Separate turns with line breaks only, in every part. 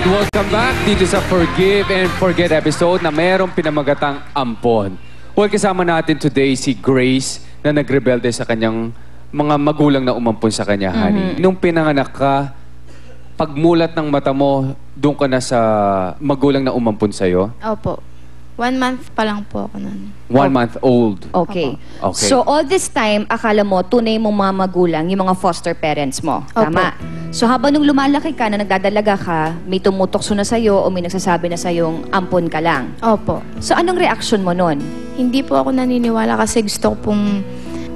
Alright, welcome back dito sa Forgive and Forget episode na mayroong pinamagatang ampon. Well, kasama natin today si Grace na nagrebelde sa kanyang mga magulang na umampon sa kanya, honey. Nung pinanganak ka, pagmulat ng mata mo, doon ka na sa magulang na umampon sa'yo?
Opo. 1 month pa lang po ako nun.
1 month old?
Okay.
Okay.
So, all this time, akala mo, tunay mong mga magulang, yung mga foster parents mo.
Opo.
Tama. So, habang nung lumalaki ka, na nagdadalaga ka, may tumutokso na sa'yo o may nagsasabi na sa'yong ampon ka lang.
Opo.
So, anong reaction mo nun?
Hindi po ako naniniwala kasi gusto ko pong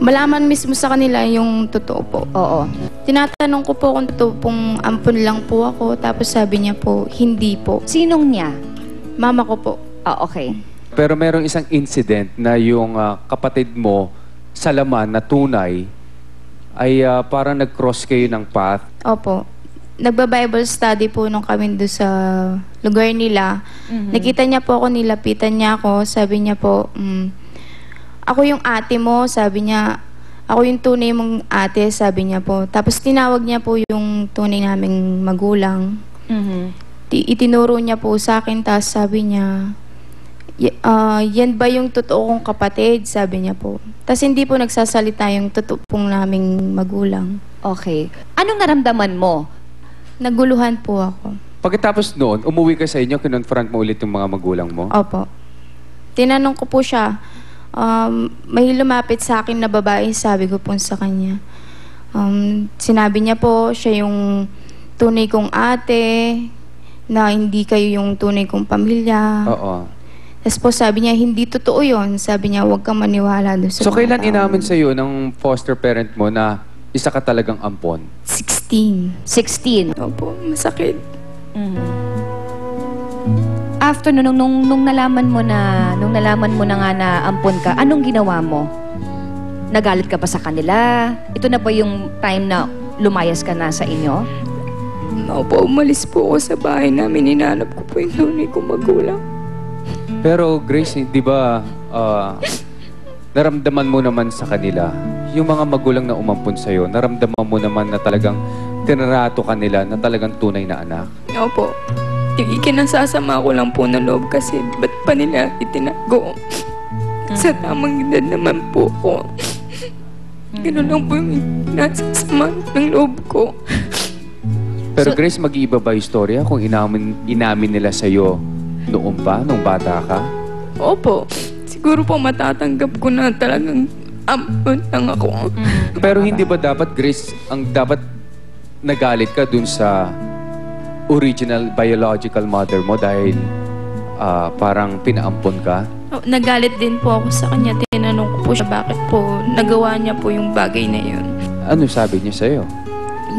malaman mismo sa kanila yung totoo po.
Oo.
Tinatanong ko po kung totoo pong ampon lang po ako. Tapos sabi niya po, hindi po.
Sinong niya?
Mama ko po.
Ah, okay.
Pero merong isang incident na yung kapatid mo sa laman na tunay ay parang nag-cross kayo ng path.
Opo. Nagba-Bible study po nung kami doon sa lugar nila. Nakita niya po ako, nilapitan niya ako. Sabi niya po, ako yung ate mo. Sabi niya, ako yung tunay mong ate. Sabi niya po. Tapos tinawag niya po yung tunay naming magulang. Itinuro niya po sa akin. Tapos sabi niya, yan ba yung totoo kong kapatid? Sabi niya po. Tapos hindi po nagsasalita yung totoo pong naming magulang.
Okay. Anong naramdaman mo?
Naguluhan po ako.
Pagkatapos noon, umuwi ka sa inyo, kinonfront mo ulit yung mga magulang mo?
Opo. Tinanong ko po siya, may lumapit sa akin na babae, sabi ko po sa kanya. Sinabi niya po, siya yung tunay kong ate, na hindi kayo yung tunay kong pamilya.
Oo.
Tapos po sabi niya, hindi totoo yun. Sabi niya, huwag kang maniwala doon sa
So,
mga
kailan
tao.
inamin sa'yo ng foster parent mo na isa ka talagang ampon?
16.
16.
Opo, masakit.
After nung nalaman mo na nga na ampon ka, anong ginawa mo? Nagalit ka pa sa kanila? Ito na ba yung time na lumayas ka na sa inyo?
Opo, umalis po ako sa bahay namin. Hinanap ko po yung tunay kong magulang.
Pero Grace, di ba naramdaman mo naman sa kanila, yung mga magulang na umampun sa'yo, naramdaman mo naman na talagang tinarato ka nila na talagang tunay na anak?
Opo. Ikinasasama ko lang po na loob kasi ba't pa nila itinago? Sa tamang edad naman po ko. Gano'n lang po yung nasasama ng loob ko.
Pero Grace, mag-iiba ba yung istorya kung inamin nila sa'yo noon pa, nung bata ka?
Opo. Siguro po matatanggap ko na talagang ampon lang ako.
Pero hindi ba dapat, Grace, ang dapat nagalit ka dun sa original biological mother mo dahil parang pinaampon ka?
Nagalit din po ako sa kanya. Tinanong ko po siya bakit po nagawa niya po yung bagay na yun.
Ano sabi niya sa'yo?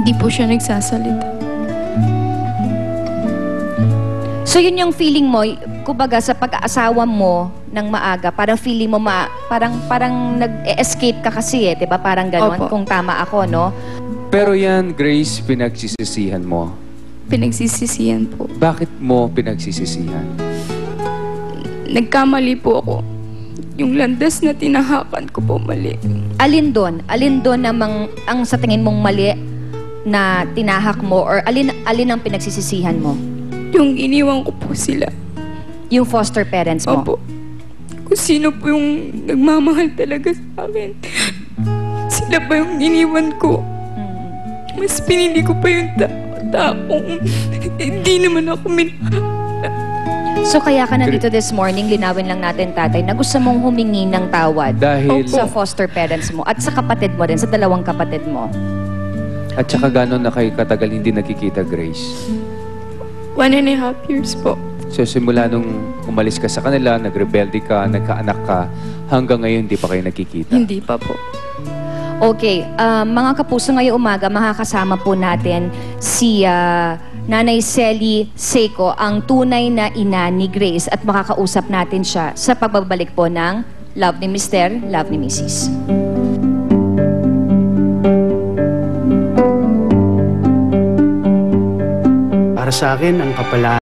Hindi po siya nagsasalita.
So yun yung feeling mo, kumbaga sa pag-aasawa mo ng maaga, parang feeling mo parang nag-escape ka kasi eh, 'di ba? Parang gano'n,
Opo.
kung tama ako, no?
Pero yan, Grace, pinagsisisihan mo.
Pinagsisisihan po.
Bakit mo pinagsisisihan?
Nagkamali po ako. Yung landas na tinahakan ko po mali.
Alin doon namang ang sa tingin mong mali na tinahak mo or alin ang pinagsisisihan mo?
Yung iniwan ko po sila.
Yung foster parents mo?
Opo. Kung sino po yung nagmamahal talaga sa akin. Sila pa yung iniwan ko. Mas pinili ko pa yung taong hindi naman ako
So kaya ka nandito this morning, linawin lang natin, tatay, na gusto mong humingi ng tawad
Dahil...
sa foster parents mo at sa kapatid mo rin, sa dalawang kapatid mo.
At saka gano'n na kayo katagal hindi nakikita, Grace?
1.5 years po.
So simula nung umalis ka sa kanila, nagrebelde ka, nagkaanak ka, hanggang ngayon hindi pa kayo nakikita?
Hindi pa po.
Okay, mga kapuso, ngayong umaga, makakasama po natin si Nanay Sally Seco, ang tunay na ina ni Grace, at makakausap natin siya sa pagbabalik po ng Love ni Mr., Love ni Mrs.
Para sa akin, ang kapalaan